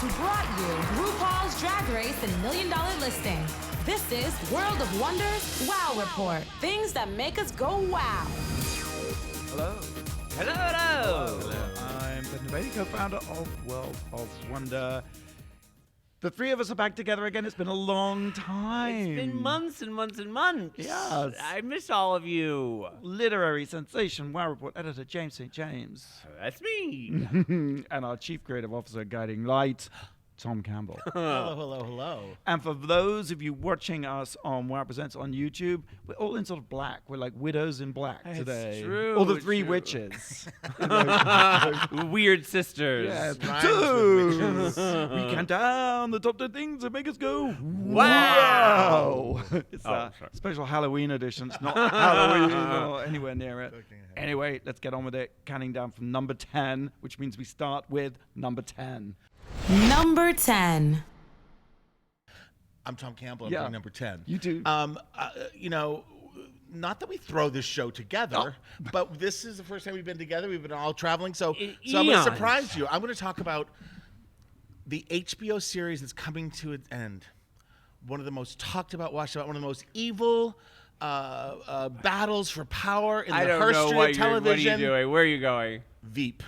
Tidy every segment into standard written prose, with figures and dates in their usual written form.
who brought you RuPaul's Drag Race and $1 Million Listing. This is World of Wonders Wow Report. Things that make us go wow. Hello. Hello. I'm Verdon, co-founder of World of Wonder. The three of us are back together again. It's been a long time. It's been months and months and months. Yes. I miss all of you. Literary sensation, Wow Report editor James St. James. That's me. And our chief creative officer guiding light, Tom Campbell. Hello. And for those of you watching us on Wow Presents on YouTube, we're all in sort of black. We're like widows in black today. True. All the it's three true. witches. Weird sisters. Yes. Rhymes Two. with witches. We count down the top 10 things that make us go Wow. It's Oh, a sorry. special Halloween edition. It's not Halloween or anywhere near it. Anyway, let's get on with it. Counting down from number 10, which means we start with number 10. Number 10. I'm Tom Campbell. I'm Yeah. doing number 10. You do. Not that we throw this show together, but this is the first time we've been together. We've been all traveling. So I'm going to Eons. surprise you. I'm going to talk about the HBO series that's coming to its end. One of the most talked about, watched about, one of the most evil battles for power in I the don't know history what of you're television. doing. Where are you going? Veep.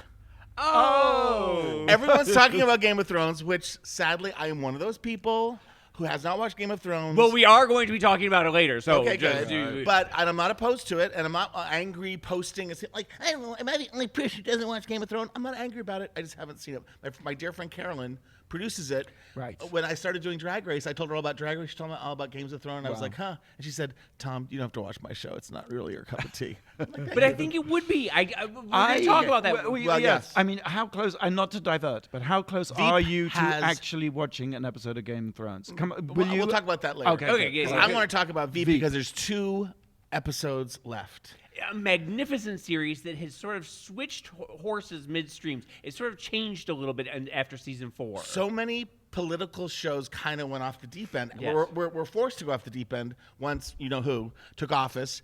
Oh. Everyone's talking about Game of Thrones, which sadly I am one of those people who has not watched Game of Thrones. Well, we are going to be talking about it later. So Okay, just good. But I'm not opposed to it, and I'm not angry posting. It's like, I don't know, am I the only person who doesn't watch Game of Thrones? I'm not angry about it. I just haven't seen it. My dear friend Carolyn produces it. Right. When I started doing Drag Race, I told her all about Drag Race. She told me all about Games of Thrones. I was Wow. like, huh? And she said, Tom, you don't have to watch my show. It's not really your cup of tea. But I think it would be. We're going to talk about that. Well, Well, yes. yes. I mean, how close, and not to divert, but how close Veep are you to has- actually watching an episode of Game of Thrones? Come, will you? We'll talk about that later. Okay, Okay, yeah, I want to talk about Veep Veep. because there's 2 episodes left. A magnificent series that has sort of switched horses midstream. It sort of changed a little bit after season 4. So many political shows kind of went off the deep end. Yes. We're forced to go off the deep end once you know who took office.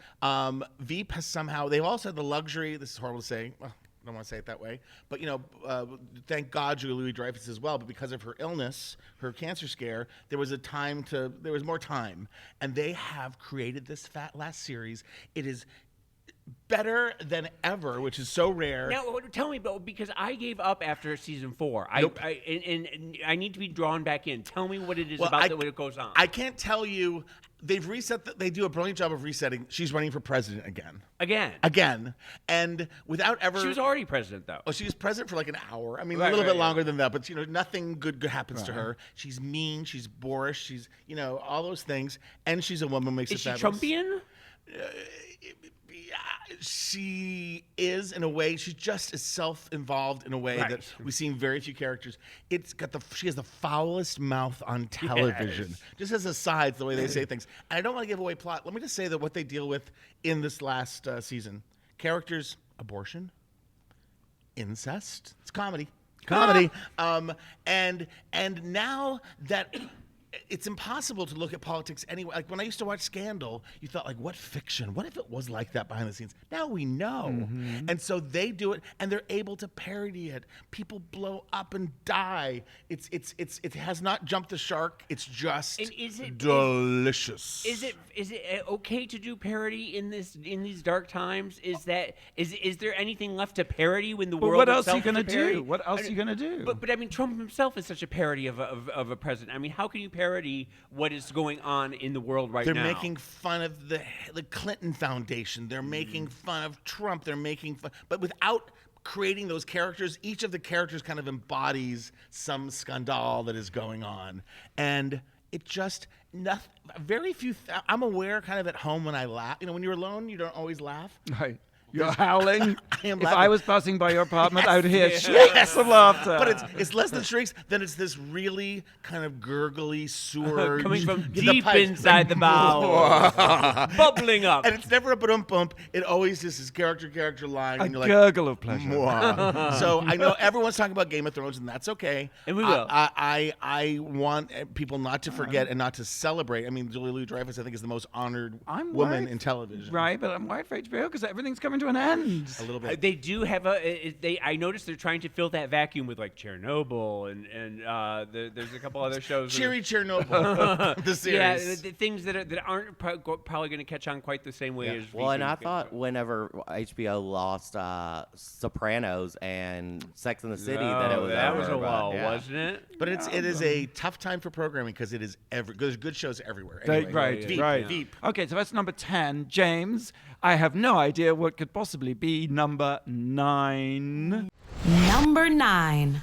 Veep has somehow, they've also had the luxury, this is horrible to say, well, I don't want to say it that way, but thank God Julia Louis-Dreyfus as well, but because of her illness, her cancer scare, there was more time. And they have created this last series. It is better than ever, which is so rare. Now, tell me, because I gave up after season 4. Nope. And I need to be drawn back in. Tell me what it is Well, about what it goes on. I can't tell you. They've reset. They do a brilliant job of resetting. She's running for president again. Again. And without ever. She was already president, though. Oh, she was president for like an hour. I mean, Right, a little right, bit yeah. longer than that, but nothing good happens to her. She's mean. She's boorish. She's all those things. And she's a woman who makes Is it she fabulous. Trumpian? She is in a way. She's just as self-involved in a way Right. that we've seen very few characters. She has the foulest mouth on television. Yes. Just as asides, the way they say things. And I don't want to give away plot. Let me just say that what they deal with in this last season: characters, abortion, incest. It's comedy. And now that. It's impossible to look at politics anyway. Like when I used to watch Scandal, you thought like, what fiction? What if it was like that behind the scenes? Now we know. Mm-hmm. And so they do it and they're able to parody it. People blow up and die. It has not jumped the shark. It's just And is it- delicious. Is it okay to do parody in these dark times? Is there anything left to parody when the But world what else are you itself going is to a parody? do? What else are you going to do? But I mean, Trump himself is such a parody of a president. I mean, how can you parody what is going on in the world right They're now? making fun of the Clinton Foundation. They're making fun of Trump. They're making fun, but without creating those characters. Each of the characters kind of embodies some scandal that is going on, and it just very few. I'm aware, kind of at home when I laugh. When you're alone, you don't always laugh. Right. You're howling. I am If laughing. I was passing by your apartment, I would hear Yes. shrieks of laughter. But it's less than shrieks. Then it's this really kind of gurgly sewer coming from the deep pipes. inside the bowel, bubbling up. And it's never a bump. It always just is character line. a And you're like, gurgle of pleasure. Mwah. So I know everyone's talking about Game of Thrones, and that's okay. And we will. I want people not to forget and not to celebrate. I mean, Julia Louis-Dreyfus, I think, is the most honored woman worried. in television. Right, but I'm worried for HBO because everything's coming to to an end. A little bit. They do have I noticed they're trying to fill that vacuum with like Chernobyl and there's a couple other shows. Cheery Chernobyl, the series. Yeah, the things that aren't probably going to catch on quite the same way as. Well, and I thought whenever HBO lost Sopranos and Sex and the City, that it was that over, was a but, lull, yeah. wasn't it? But it is a tough time for programming because it is there's good shows everywhere. Anyway. Right, Veep, right. Veep. Okay, so that's number 10. James, I have no idea what could possibly be number 9. Number 9.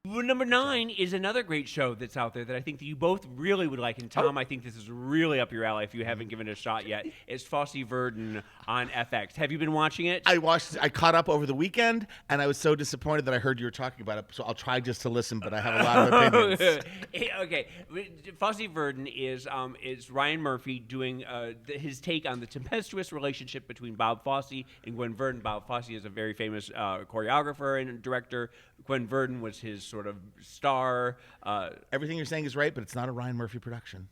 Well, number 9 is another great show that's out there that I think that you both really would like. And Tom, I think this is really up your alley if you haven't given it a shot yet. It's Fosse Verdon on FX. Have you been watching it? I caught up over the weekend, and I was so disappointed that I heard you were talking about it. So I'll try just to listen, but I have a lot of opinions. Okay, Fosse Verdon is Ryan Murphy doing his take on the tempestuous relationship between Bob Fosse and Gwen Verdon. Bob Fosse is a very famous choreographer and director. Gwen Verdon was his sort of star. Everything you're saying is right, but it's not a Ryan Murphy production.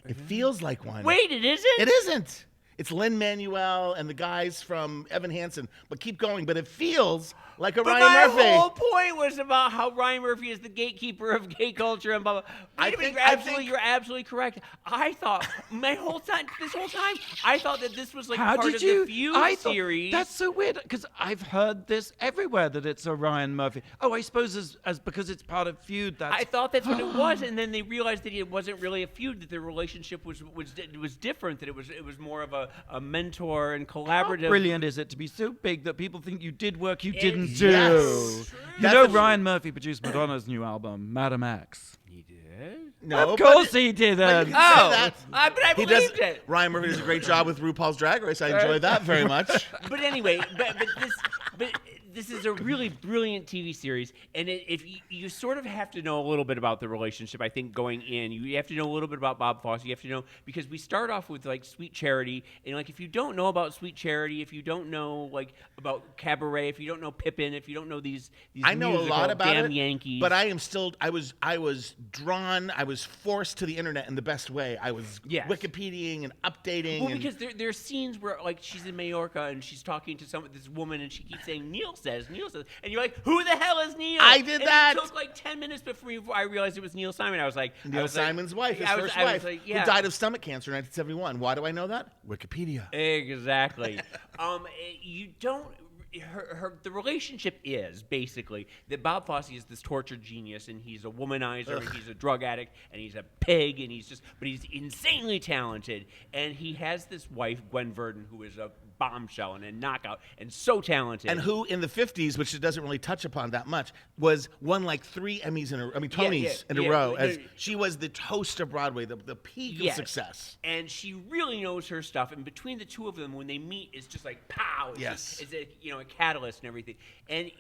It feels like one. Wait, it isn't? It isn't. It's Lin-Manuel and the guys from Evan Hansen. But keep going. But it feels like a But Ryan Murphy. my whole point was about how Ryan Murphy is the gatekeeper of gay culture and blah blah. Wait a minute, you're absolutely correct. I thought this whole time, I thought that this was like How part did of you? the Feud I thought, series. that's so weird because I've heard this everywhere that it's a Ryan Murphy. Oh, I suppose as because it's part of Feud. That's I thought that's what it was, and then they realized that it wasn't really a feud. That their relationship was different. That it was more of a mentor and collaborative. How brilliant is it to be so big that people think you did work you didn't do? Yes. You know, Ryan Murphy produced Madonna's new album, Madam X. He did. No, Of course but- he didn't. but you can Oh, say that. but I He does. believed it. Ryan Murphy does a great job with RuPaul's Drag Race. I enjoy that very much. But anyway, but this is a really brilliant TV series, and if you sort of have to know a little bit about the relationship, I think going in, you have to know a little bit about Bob Fosse. You have to know because we start off with like Sweet Charity, and like if you don't know about Sweet Charity, if you don't know like about Cabaret, if you don't know Pippin, if you don't know these I know a musical lot about damn it, Yankees, but I am still. I was drawn. I was forced to the internet in the best way. I was Yes. Wikipediaing and updating. Well, and because there are scenes where like she's in Mallorca and she's talking to this woman and she keeps saying Neil says, and you're like, who the hell is Neil? I did and that. It took like 10 minutes before I realized it was Neil Simon. I was like, Neil Simon's wife, his first I was wife, like, yeah. who died of stomach cancer in 1971. Why do I know that? Wikipedia. Exactly. You don't. The relationship is basically that Bob Fosse is this tortured genius and he's a womanizer and he's a drug addict and he's a pig and but he's insanely talented and he has this wife Gwen Verdon who is a bombshell and a knockout and so talented And who in the 50s, which it doesn't really touch upon that much, won like 3 Emmys Tonys in a row. As she was the toast of Broadway, the peak of success. And she really knows her stuff. And between the two of them, when they meet, it's just like pow. It's a catalyst and everything. And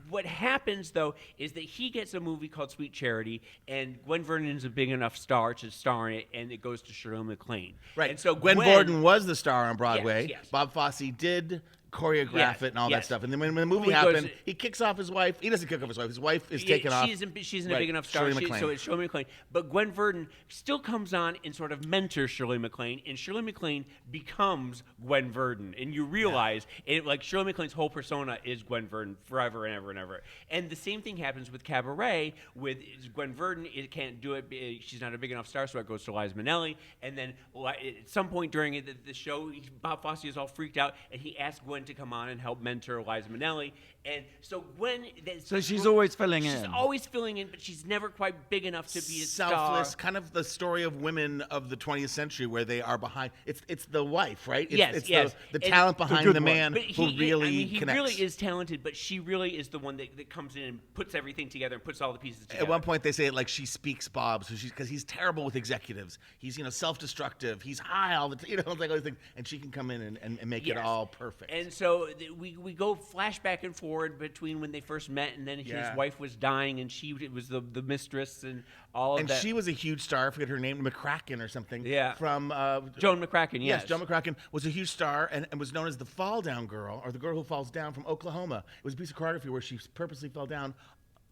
what happens though is that he gets a movie called Sweet Charity, and Gwen Verdon is a big enough star to star in it, and it goes to Shirley MacLaine. Right. And so Gwen Verdon was the star on Broadway. Yes. Bob Fosse did choreograph it and all that yes. stuff. And then when the movie He goes- happened, he kicks off his wife. He doesn't kick off his wife. His wife is taken off. She's a Right. big enough star, Shirley MacLaine. so it's Shirley MacLaine. But Gwen Verdon still comes on and sort of mentors Shirley MacLaine, and Shirley MacLaine becomes Gwen Verdon. And you realize, like Shirley MacLaine's whole persona is Gwen Verdon forever and ever and ever. And the same thing happens with Cabaret, with Gwen Verdon. It can't do it. She's not a big enough star, so it goes to Liza Minnelli. And then at some point during the show, Bob Fosse is all freaked out, and he asks Gwen to come on and help mentor Liza Minnelli. And so Gwen... So she's always filling She's in. always filling in, but she's never quite big enough to be a selfless, star. kind of the story of women of the 20th century where they are behind. It's the wife, right? It's, Yes, it's yes. the And talent the behind good the one. man But who really he connects. really is talented, but she really is the one that comes in and puts everything together and puts all the pieces together. At one point, they say it like she speaks Bob, so because he's terrible with executives. He's self-destructive. He's high all the time, like all these things, and she can come in and make it Yes. all perfect. And so we go flashback and forward between when they first met and then his wife was dying and she was the mistress and all of that. And she was a huge star. I forget her name, McCracken or something. Yeah. From Joan McCracken, yes. Joan McCracken was a huge star and was known as the fall down girl, or the girl who falls down from Oklahoma. It was a piece of choreography where she purposely fell down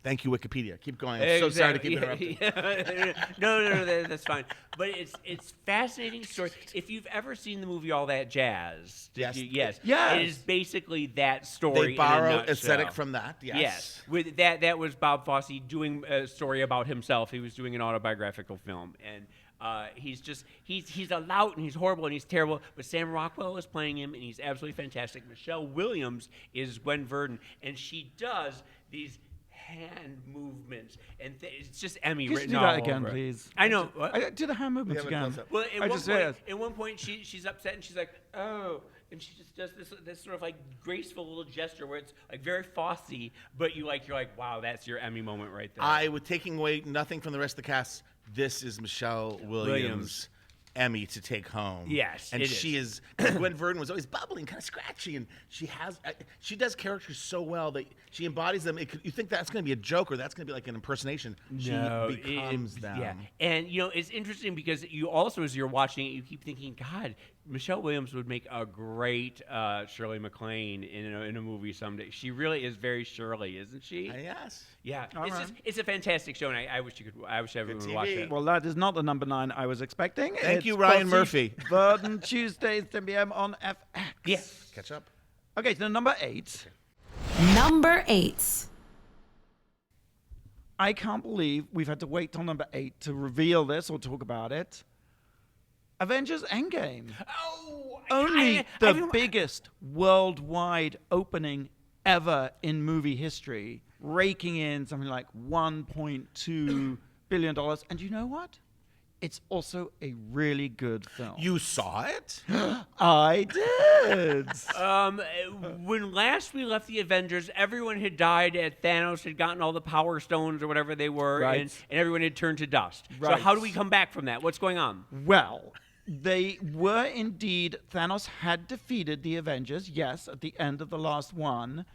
Thank you, Wikipedia. Keep going. I'm so sorry to keep interrupting. No, that's fine. But it's fascinating story. If you've ever seen the movie All That Jazz, Yes. Yes. it is basically that story. They borrow in a nutshell. aesthetic from that. Yes. Yes, with that was Bob Fosse doing a story about himself. He was doing an autobiographical film, and he's a lout and he's horrible and he's terrible. But Sam Rockwell is playing him, and he's absolutely fantastic. Michelle Williams is Gwen Verdon, and she does these hand movements, and it's just Emmy Just written do all that again, over it. please. I know. Do the hand movements We have a again. close-up. Well, I at one point, she's upset and she's like, oh, and she just does this sort of like graceful little gesture where it's like very Fosse, but you're like, wow, that's your Emmy moment right there. With taking away nothing from the rest of the cast, this is Michelle Williams. Emmy to take home. Yes, and it she is. Gwen Verdon was always bubbling, kind of scratchy, and she does characters so well that she embodies them. You think that's going to be a joke or that's going to be like an impersonation. She becomes them. Yeah, and it's interesting because you also, as you're watching it, you keep thinking, God, Michelle Williams would make a great Shirley MacLaine in a movie someday. She really is very Shirley, isn't she? Yes. Yeah, All right. it's a fantastic show, and I wish everyone would watch it. Well, that is not the number 9 I was expecting. Thank you, It's Ryan Fosse, Murphy. Verdon, Tuesdays, 10 p.m. on FX. Yes. Catch up. Okay, so number 8. Number 8. I can't believe we've had to wait till number 8 to reveal this or talk about it. Avengers Endgame. Oh, Only the biggest worldwide opening ever in movie history, raking in something like $1.2 billion. And you know what? It's also a really good film. You saw it? I did. When last we left the Avengers, everyone had died. Thanos had gotten all the Power Stones or whatever they were, Right. and everyone had turned to dust. Right. So how do we come back from that? What's going on? Well, they were indeed, Thanos had defeated the Avengers, yes, at the end of the last one.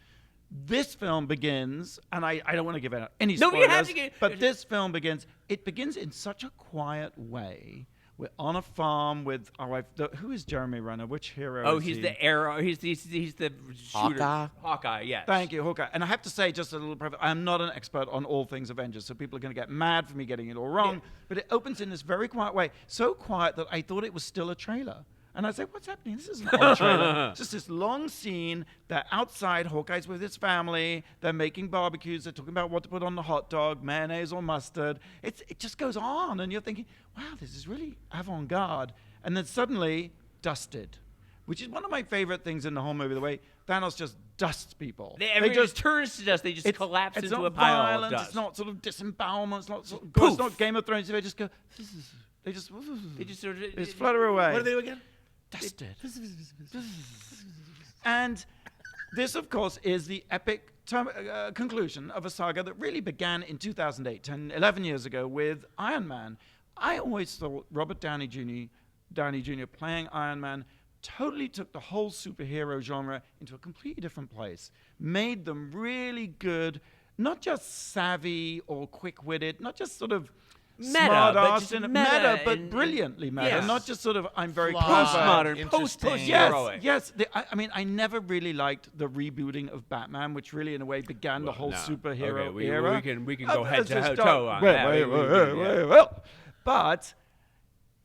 This film begins, and I don't want to give out any No, spoilers, you have to give- but this film begins, it begins in such a quiet way. We're on a farm with our wife. Who is Jeremy Renner? Which hero Oh, is he's he? the arrow. He's the shooter. Hawkeye? Hawkeye, yes. Thank you, Hawkeye. And I have to say, just a little private, I'm not an expert on all things Avengers, so people are going to get mad for me getting it all wrong. Yeah. But it opens in this very quiet way, so quiet that I thought it was still a trailer. And I said, what's happening? This isn't a trailer. It's just this long scene. They're outside. Hawkeye's with his family. They're making barbecues. They're talking about what to put on the hot dog, mayonnaise or mustard. It just goes on. And you're thinking, wow, this is really avant-garde. And then suddenly, dusted, which is one of my favorite things in the whole movie, the way Thanos just dusts people. Everyone just turns to dust. They just collapse it's into not a pile violent, of dust. It's not sort of disembowelment. It's not, Poof. it's not Game of Thrones. They just go, they just sort of- they just flutter away. What do they do again? Dusted. And this, of course, is the epic conclusion of a saga that really began in 2008, 11 years ago, with Iron Man. I always thought Robert Downey Jr. playing Iron Man totally took the whole superhero genre into a completely different place, made them really good, not just savvy or quick-witted, not just sort of Meta, smart but ass just and meta but and- brilliantly meta, Yes. not just sort of I'm very Flawed, clever. Postmodern, interesting. heroic. Yes. I mean, I never really liked the rebooting of Batman, which really, in a way, began the whole no. superhero Okay, we- era. we can go head let's to just toe start- on wait, that. wait, We- wait, we- wait, yeah. well. But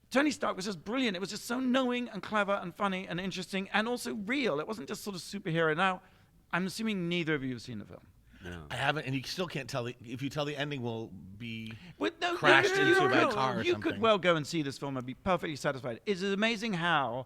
Tony Stark was just brilliant. It was just so knowing and clever and funny and interesting and also real. It wasn't just sort of superhero. Now, I'm assuming neither of you have seen the film. I haven't, and you still can't tell. If you tell the ending, will be Well, no, crashed you into a bad don't. car or You something. could well go and see this film and be perfectly satisfied. It's amazing how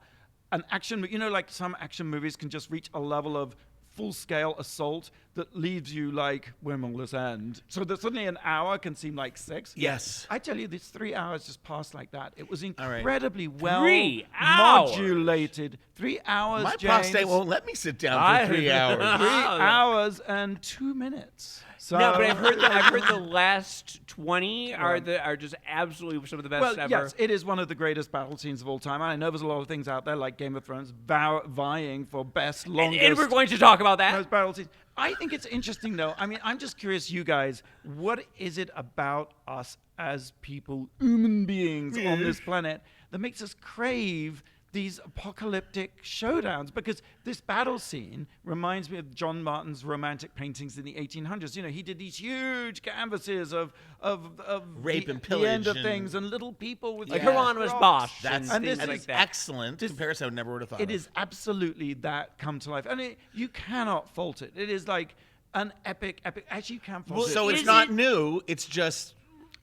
an action, like some action movies can just reach a level of full-scale assault that leaves you like, when will this end? So that suddenly an hour can seem like 6. Yes. I tell you, these 3 hours just passed like that. It was right. incredibly well 3 hours? modulated. 3 hours, My James. prostate won't let me sit down for 3 hours. 3 hours and 2 minutes. So No, but I've heard the last 20 are just absolutely some of the best Well, ever. yes, it is one of the greatest battle scenes of all time. And I know there's a lot of things out there like Game of Thrones vying for best, longest. And we're going to talk about that. most battle scenes. I think it's interesting, though. I mean, I'm just curious, you guys, what is it about us as people, human beings on this planet, that makes us crave these apocalyptic showdowns, because this battle scene reminds me of John Martin's romantic paintings in the 1800s. You know, he did these huge canvases of Rape and the end pillage of and- things and little people with Like their Hieronymus rocks. Bosch. That's and this things is like that. excellent comparison. I never would have thought It of. is absolutely that come to life, and you cannot fault it. It is like an epic. Actually, you can't fault it. So it's Is not it- new. It's just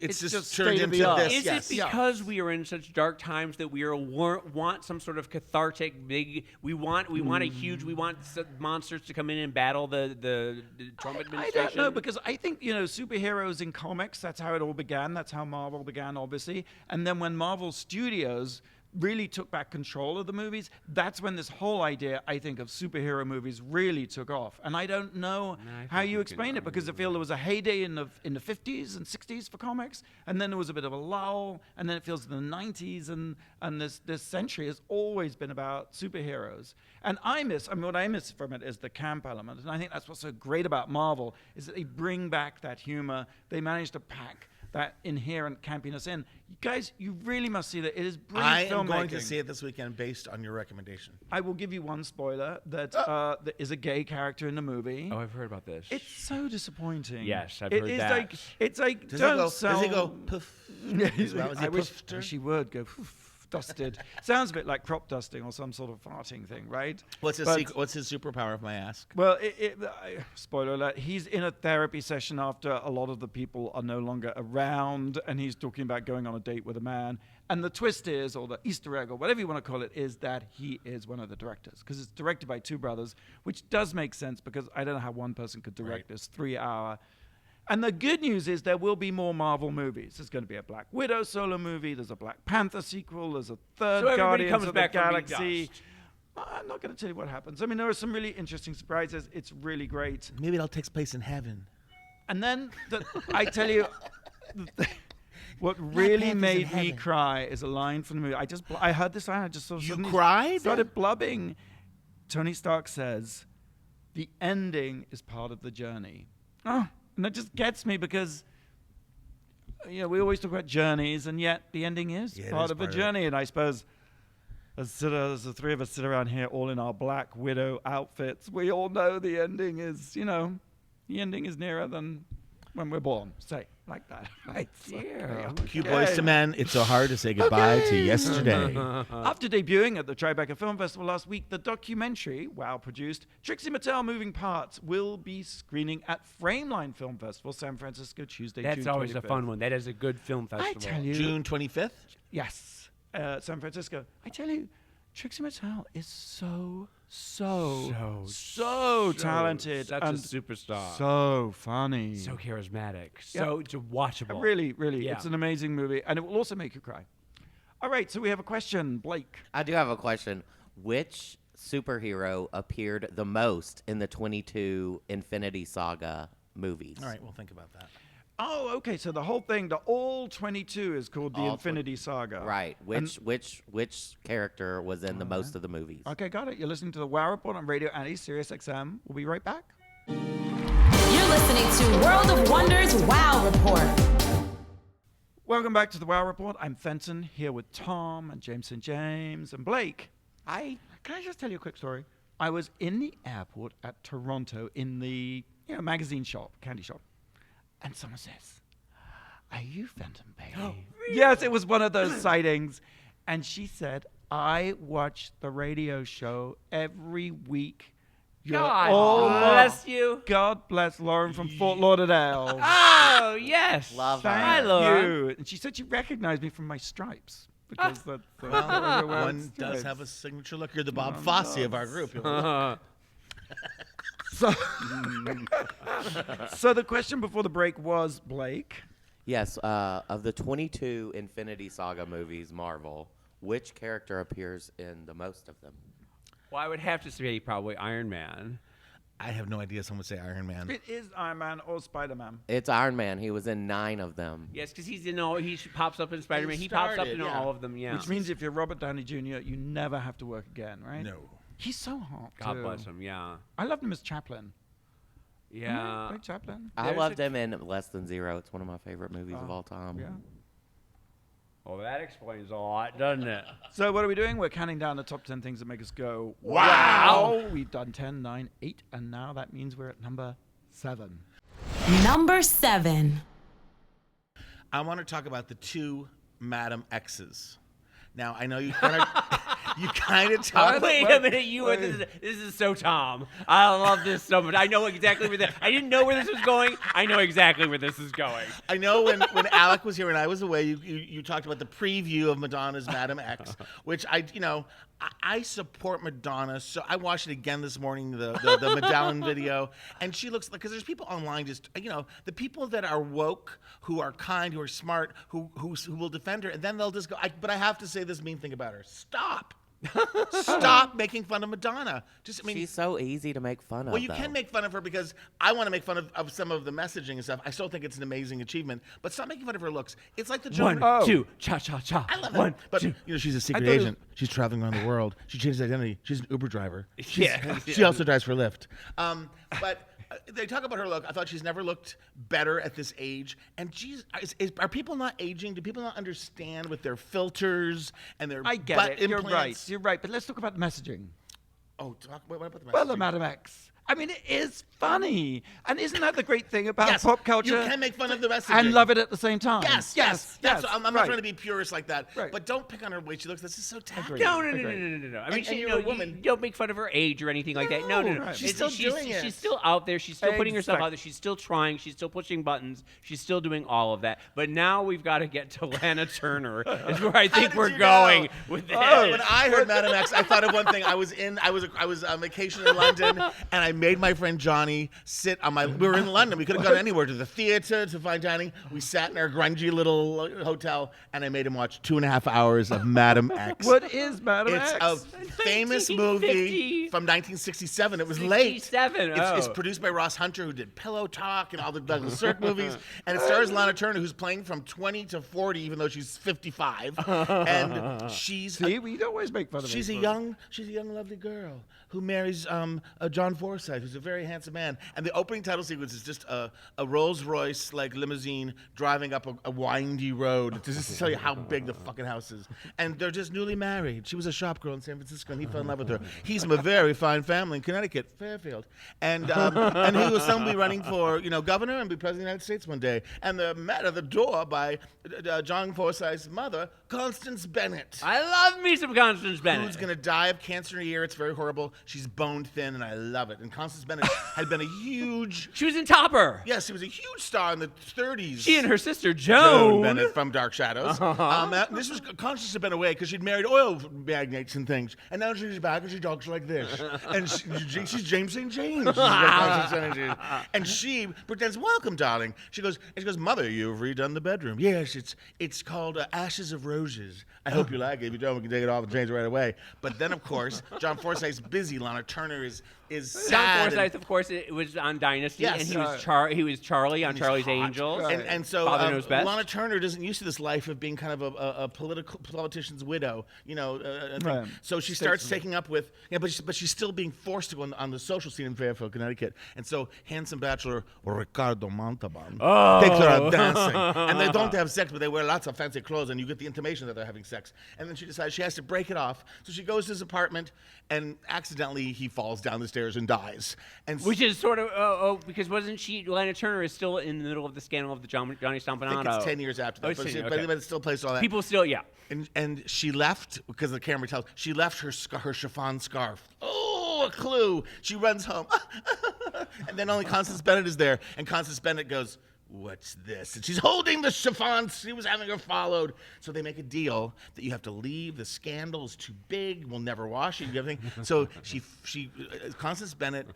just turned state of into the art. this. Is yes. it because we are in such dark times that we want some sort of cathartic big? We want a huge. We want monsters to come in and battle the Trump I administration. don't know, because I think, superheroes in comics, that's how it all began. That's how Marvel began, obviously. And then when Marvel Studios really took back control of the movies, that's when this whole idea, I think, of superhero movies really took off. And I don't know how you explain it, because I feel there was a heyday in the 50s and 60s for comics, and then there was a bit of a lull, and then it feels in the 90s, and this century has always been about superheroes. And what I miss from it is the camp element. And I think that's what's so great about Marvel, is that they bring back that humor. They manage to pack that inherent campiness in. You guys, you really must see that. It is brilliant filmmaking. I am going to see it this weekend based on your recommendation. I will give you one spoiler, that there is a gay character in the movie. Oh, I've heard about this. It's so disappointing. Yes, I've It heard is that. like, it's like, Does don't he go? sell. Does he go? Poof. He's well? like, Is he I a wish poofter? he would go poof, dusted. Sounds a bit like crop dusting or some sort of farting thing, right? What's his But- what's his superpower, if I ask? Well, spoiler alert, he's in a therapy session after a lot of the people are no longer around, and he's talking about going on a date with a man. And the twist is, or the Easter egg, or whatever you want to call it, is that he is one of the directors. Because it's directed by two brothers, which does make sense, because I don't know how one person could direct this 3-hour. And the good news is there will be more Marvel movies. There's going to be a Black Widow solo movie. There's a Black Panther sequel. There's a third So everybody Guardians comes of back the from being Galaxy. dust. I'm not going to tell you what happens. I mean, there are some really interesting surprises. It's really great. Maybe it all takes place in heaven. And then I tell you, what really Panther's in made me heaven. cry is a line from the movie. I heard this line. I just sort of You suddenly cried? started blubbing. Tony Stark says, "The ending is part of the journey." Oh, and that just gets me, because we always talk about journeys, and yet the ending is Yeah, it part is of a part of it. journey. And I suppose as the three of us sit around here, all in our Black Widow outfits, we all know the ending is, the ending is nearer than when we're born. Say like that, right? Dear. Cue Boys to Men, it's so hard to say goodbye to yesterday. After debuting at the Tribeca Film Festival last week, the documentary, produced, Trixie Mattel Moving Parts, will be screening at Frameline Film Festival, San Francisco, Tuesday, That's June always 25th. a fun one. That is a good film festival. I tell you. June 25th? Yes, San Francisco. I tell you, Trixie Mattel is so talented. Such a and superstar. so funny. So charismatic. So it's watchable. Really, Yeah. it's an amazing movie, and it will also make you cry. All right, so we have a question, Blake. I do have a question. Which superhero appeared the most in the 22 Infinity Saga movies? All right, we'll think about that. Oh, okay. So the whole thing, the all 22, is called the All Infinity Saga. Right. And- Which character was in the most of the movies? Okay, got it. You're listening to the Wow Report on Radio Annie, SiriusXM. We'll be right back. You're listening to World of Wonders Wow Report. Welcome back to the Wow Report. I'm Fenton, here with Tom and James St. James and Blake. Can I just tell you a quick story? I was in the airport at Toronto in the magazine shop, candy shop, and someone says, "Are you Fenton Bailey?" Yes, it was one of those sightings. And she said, "I watch the radio show every week. You're God all bless you. God bless Lauren from Fort Lauderdale. Oh, yes. Love her. Thank Hi, Lauren. you." And she said she recognized me from my stripes. Because that's Well, one does have a signature look. You're the Bob Fosse of our group. So the question before the break was, Blake, Yes. Of the 22 Infinity Saga movies, Marvel, which character appears in the most of them? Well, I would have to say probably Iron Man. I have no idea. Someone would say Iron Man. it is Iron Man or Spider-Man. It's Iron Man. He was in 9 of them. Yes, because he's in all. He pops up in Spider-Man. He pops up started, in yeah. all of them. Yeah. Which means if you're Robert Downey Jr., you never have to work again, right? No. He's so hot, God too. bless him. Yeah. I loved him as Chaplin. Yeah. Blake Chaplin. I There's loved a- him in Less Than Zero. It's one of my favorite movies of all time. Yeah. Well, that explains a lot, doesn't it? So what are we doing? We're counting down the top 10 things that make us go, wow. We've done 10, 9, 8, and now that means we're at number 7. Number 7. I want to talk about the 2 Madam X's. Now, I know you kind of talk. Wait a minute, this is so Tom. I love this so much. I know exactly where I didn't know where this was going. I know exactly where this is going. I know when Alec was here and I was away, you talked about the preview of Madonna's Madam X, which I support Madonna, so I watched it again this morning, the medallion video, and she looks like, because there's people online just, the people that are woke, who are kind, who are smart, who will defend her, and then they'll just go, but I have to say this mean thing about her. Stop. Stop making fun of Madonna. She's so easy to make fun of. Well, you can make fun of her because I want to make fun of some of the messaging and stuff. I still think it's an amazing achievement, but stop making fun of her looks. It's like the Joan. 1, 2, cha cha cha. I love that. 1, but 2. She's a secret agent. She's traveling around the world. She changed her identity. She's an Uber driver. She also drives for Lyft. But they talk about her look. I thought she's never looked better at this age. And geez, are people not aging? Do people not understand with their filters and their I get butt it. implants? You're right. But let's talk about the messaging. Oh, what about the messaging? Well, the Madam X. I mean, it is funny. And isn't that the great thing about Yes, pop culture? you can make fun of the messaging. And love it at the same time. Yes. I'm not right. trying to be purist like that. Right. But don't pick on her way she looks. This is so tacky. No. I And mean, you're a woman. You don't make fun of her age or anything like that. No. Right. She's still doing it. She's still out there. She's still putting herself Exactly. out there. She's still trying. She's still pushing buttons. She's still doing all of that. But now we've got to get to Lana Turner. Is where I think we're going with this. When I heard Madam X, I thought of one thing. I was on vacation in London, and I made my friend Johnny sit on my. We were in London. We could have gone anywhere, to the theater, to fine dining. We sat in our grungy little hotel, and I made him watch 2.5 hours of Madam X. What is Madam It's X? a famous movie from 1967. It was late. 67, It's produced by Ross Hunter, who did Pillow Talk and all the Douglas Sirk movies. And it stars Lana Turner, who's playing from 20 to 40, even though she's 55. And she's See, we always make fun of she's a young, lovely girl who marries John Forsythe, who's a very handsome man. And the opening title sequence is just a Rolls Royce like limousine driving up a windy road to just tell you how big the fucking house is. And they're just newly married. She was a shop girl in San Francisco, and he fell in love with her. He's from a very fine family in Connecticut, Fairfield, and he was someday running for governor and be president of the United States one day. And they're met at the door by John Forsythe's mother, Constance Bennett. I love me some Constance Bennett. Who's going to die of cancer in a year. It's very horrible. She's bone thin, and I love it. And Constance Bennett had been a huge... She was in Topper. Yes, she was a huge star in the 30s. She and her sister Joan Joan. Bennett from Dark Shadows. This was Constance had been away because she'd married oil magnates and things. And now she's back and she talks like this. And she's James St. James. She's got Constance energy. And she pretends, welcome, darling. She goes, Mother, you've redone the bedroom. Yes, it's called Ashes of Roses. I hope you like it. If you don't, we can take it off and change it right away. But then, of course, John Forsythe's busy. Lana Turner is sad. John Forsythe, of course, it was on Dynasty, Yes, and he was Charlie on Charlie's hot. Angels. Right. And so Father Knows Best. Lana Turner isn't used to this life of being kind of a politician's widow, thing. Right. So she starts taking up with, but she's still being forced to go on the social scene in Fairfield, Connecticut. And so handsome bachelor Ricardo Montalban takes her out dancing. And they don't have sex, but they wear lots of fancy clothes, and you get the intimation that they're having sex. And then she decides she has to break it off. So she goes to his apartment, and accidentally he falls down the stairs and dies. And Which is sort of, because wasn't she, Lana Turner is still in the middle of the scandal of the Johnny Stompanato. I think it's 10 years after that. Oh, it's 10 years, okay. But it still plays all that. People still, yeah. And she left, because the camera tells, she left her chiffon scarf. Oh, a clue. She runs home. And then only Constance Bennett is there. And Constance Bennett goes, what's this? And she's holding the chiffon. She was having her followed. So they make a deal that you have to leave. The scandal is too big. We'll never wash it. Everything. So Constance Bennett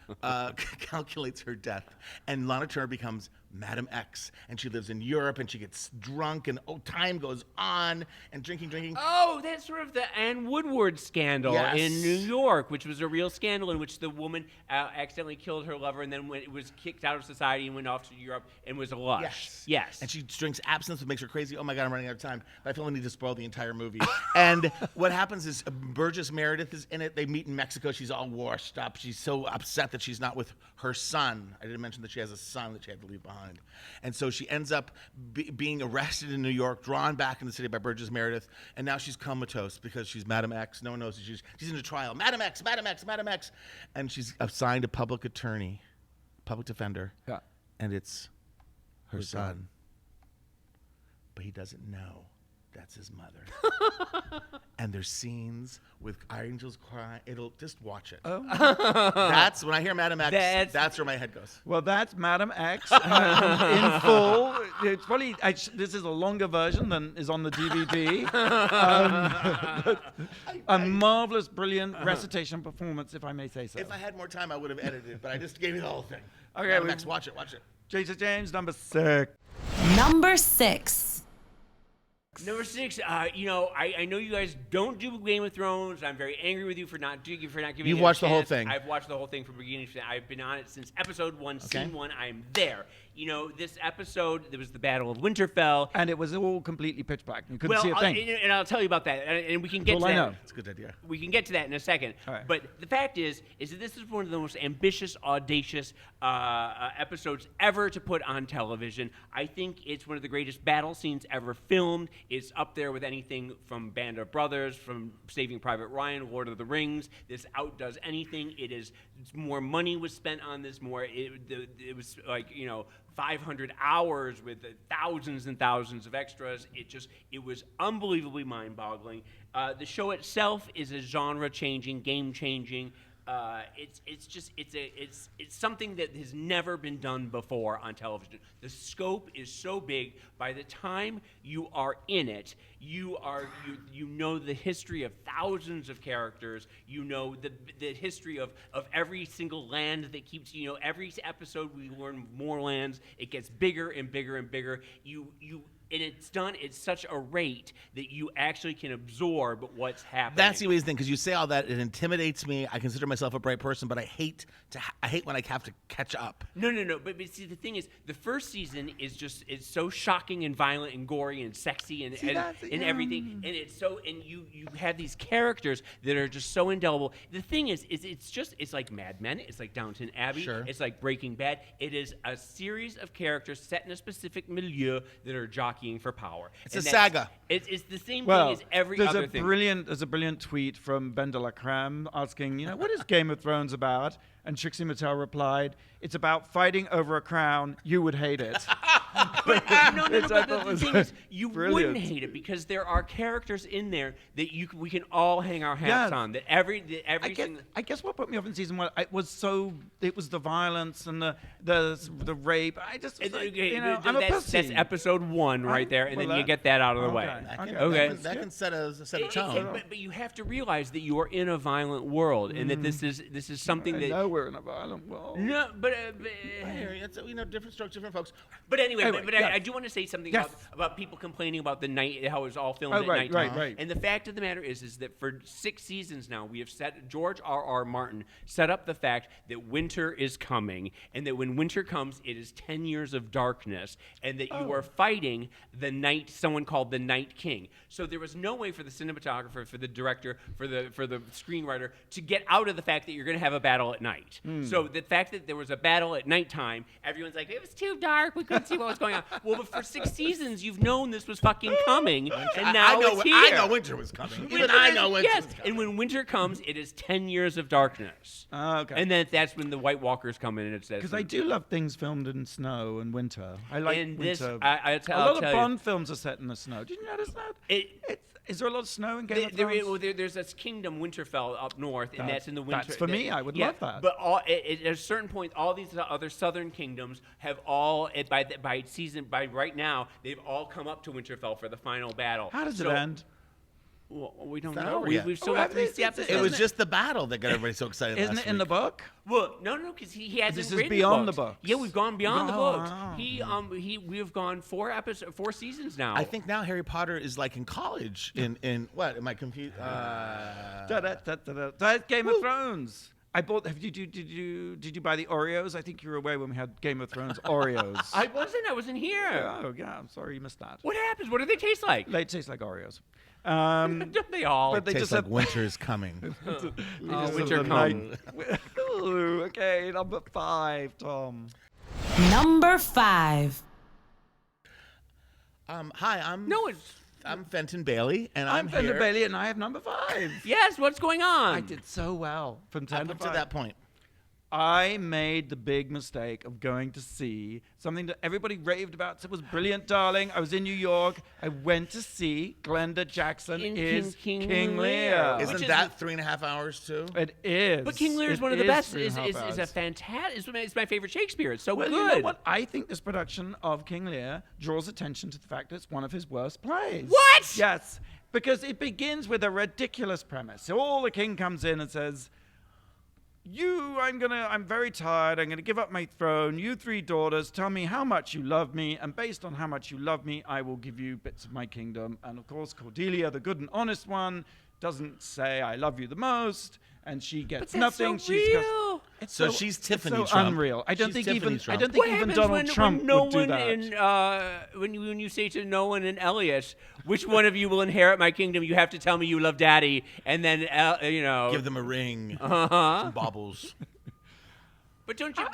calculates her death. And Lana Turner becomes Madam X. And she lives in Europe, and she gets drunk, and time goes on, and drinking. Oh, that's sort of the Ann Woodward scandal in New York, which was a real scandal in which the woman accidentally killed her lover and then was kicked out of society and went off to Europe and was a lush. Yes. And she drinks absinthe, which makes her crazy. Oh my God, I'm running out of time. But I feel I need to spoil the entire movie. And what happens is Burgess Meredith is in it. They meet in Mexico. She's all washed up. She's so upset that she's not with her son. I didn't mention that she has a son that she had to leave behind. behind. And so she ends up being arrested in New York, drawn back in the city by Burgess Meredith, and now she's comatose because she's Madam X. No one knows she's in a trial. Madam X, Madam X, Madam X. And she's assigned a public attorney, public defender, and it's her son. But he doesn't know that's his mother. And there's scenes with angels crying. It'll just watch it. Oh. That's when I hear Madam X. That's where my head goes. Well, that's Madam X in full. It's probably this is a longer version than is on the DVD. A marvelous, brilliant recitation performance, if I may say so. If I had more time, I would have edited it, but I just gave you the whole thing. Okay, Madam X, watch it. James, number 6. Number 6. Number 6, I know you guys don't do Game of Thrones. I'm very angry with you for not giving You've it a watched the whole chance. thing. I've watched the whole thing from beginning to end. I've been on it since episode 1, scene 1. I'm there. This episode, there was the Battle of Winterfell. And it was all completely pitch black. You couldn't see a thing. And I'll tell you about that. And we can get to that. I know. It's a good idea. We can get to that in a second. Right. But the fact is that this is one of the most ambitious, audacious episodes ever to put on television. I think it's one of the greatest battle scenes ever filmed. It's up there with anything from Band of Brothers, from Saving Private Ryan, Lord of the Rings. This outdoes anything. More money was spent on this. It was 500 hours with thousands and thousands of extras. It was unbelievably mind-boggling. The show itself is a genre-changing, game-changing. It's something that has never been done before on television. The scope is so big. By the time you are in it, you know the history of thousands of characters. You know the history of every single land that keeps. Every episode we learn more lands. It gets bigger and bigger and bigger. And it's done at such a rate that you actually can absorb what's happening. That's the amazing thing, because you say all that, it intimidates me. I consider myself a bright person, but I hate when I have to catch up. No. But see, the thing is, the first season is so shocking and violent and gory and sexy and everything, and you have these characters that are just so indelible. The thing is it's like Mad Men, it's like Downton Abbey, Sure. It's like Breaking Bad. It is a series of characters set in a specific milieu that are jockeying for power. It's a saga. It's the same thing as every other thing. There's a brilliant tweet from Ben de la Creme asking, what is Game of Thrones about? And Trixie Mattel replied, "It's about fighting over a crown. You would hate it." But the thing is, you brilliant. wouldn't hate it because there are characters in there that we can all hang our hats on. That every I guess what put me off in season 1, it was the violence and the rape. I just was I'm a pussy. That's episode 1 right there, and then you get that out of the way. Okay. That can set a tone. But you have to realize that you are in a violent world, and that this is something I that. know we're in a violent world. No, but It's different strokes, different folks. But anyway, I do want to say something about people complaining about the night, how it was all filmed at night. Right. And the fact of the matter is that for 6 seasons now, we have George R.R. Martin set up the fact that winter is coming, and that when winter comes, it is 10 years of darkness, and that you are fighting the night, someone called the Night King. So there was no way for the cinematographer, for the director, for the screenwriter to get out of the fact that you're going to have a battle at night. So the fact that there was a battle at nighttime, everyone's like, it was too dark, we couldn't see what was going on. Well, but for 6 seasons, you've known this was fucking coming, and now it's here. I know winter was coming. Even I know winter was coming. And when winter comes, it is 10 years of darkness. Okay. And then that's when the White Walkers come in, and it says... Because I do love things filmed in snow and winter. I like and winter. A lot of Bond films are set in the snow. Did you notice that? Is there a lot of snow in Game of Thrones? There's this kingdom, Winterfell, up north, and that's in the winter. That's for me. I would love that. But at a certain point, all these other southern kingdoms have all, by right now, they've all come up to Winterfell for the final battle. How does it end? Well, we don't not know. over yet. We've still got 3 episodes. It was just the battle that got everybody so excited. Isn't it in the book? Well, no, because he hasn't This is written beyond the the books. books. Yeah, we've gone beyond the books. Oh. We have gone 4 seasons now. I think now Harry Potter is like in college. In what? Am I confused? That's Game of Thrones. I bought. Did you buy the Oreos? I think you were away when we had Game of Thrones Oreos. I wasn't here. Oh yeah, I'm sorry you missed that. What happens? What do they taste like? They taste like Oreos. Don't they all? But they Tastes just like have winter is coming. winter comes. Ooh, okay, number 5, Tom. Number 5. Hi, I'm Fenton Bailey, and I'm Fenton here Bailey, and I have number 5. Yes, what's going on? I did so well from 10 up to to 5. that point. I made the big mistake of going to see something that everybody raved about. It was brilliant, darling. I was in New York. I went to see Glenda Jackson In is King King Lear. Lear. Isn't that 3.5 hours too? It is. But King Lear is It one of the best. Is 3.5 a hours. fantastic. It's my favorite Shakespeare. It's so Well, good. you know what? I think this production of King Lear draws attention to the fact that it's one of his worst plays. What? Yes, because it begins with a ridiculous premise. So all the king comes in and says, I'm very tired. I'm gonna give up my throne. You 3 daughters, tell me how much you love me, and based on how much you love me, I will give you bits of my kingdom. And of course, Cordelia, the good and honest one, doesn't say I love you the most, and she gets But that's nothing. so real. It's So she's Tiffany it's so Trump. unreal. I don't She's think Tiffany even Trump. What even happens Donald Trump when no would do one that. when you say to Nolan and Elliot, which one of you will inherit my kingdom? You have to tell me you love Daddy, and then Give them a ring, Uh-huh. some baubles. But don't you?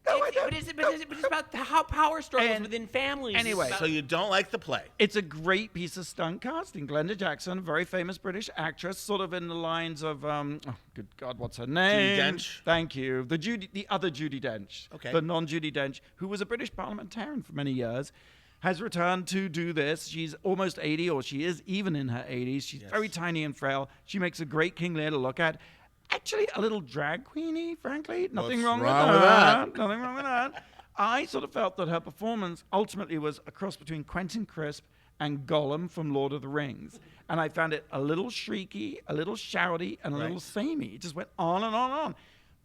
No, I don't. But it's about how power struggles And within families. anyway, So you don't like the play? It's a great piece of stunt casting. Glenda Jackson, a very famous British actress, sort of in the lines of, good God, what's her name? Dench? Thank you. The other Judi Dench. Okay. The non-Judi Dench, who was a British parliamentarian for many years, has returned to do this. She's almost 80, or she is even in her 80s. She's very tiny and frail. She makes a great King Lear to look at. Actually, a little drag queeny, frankly. Nothing wrong with that. Nothing wrong with that. I sort of felt that her performance ultimately was a cross between Quentin Crisp and Gollum from Lord of the Rings. And I found it a little shrieky, a little shouty, and a little samey. It just went on and on and on.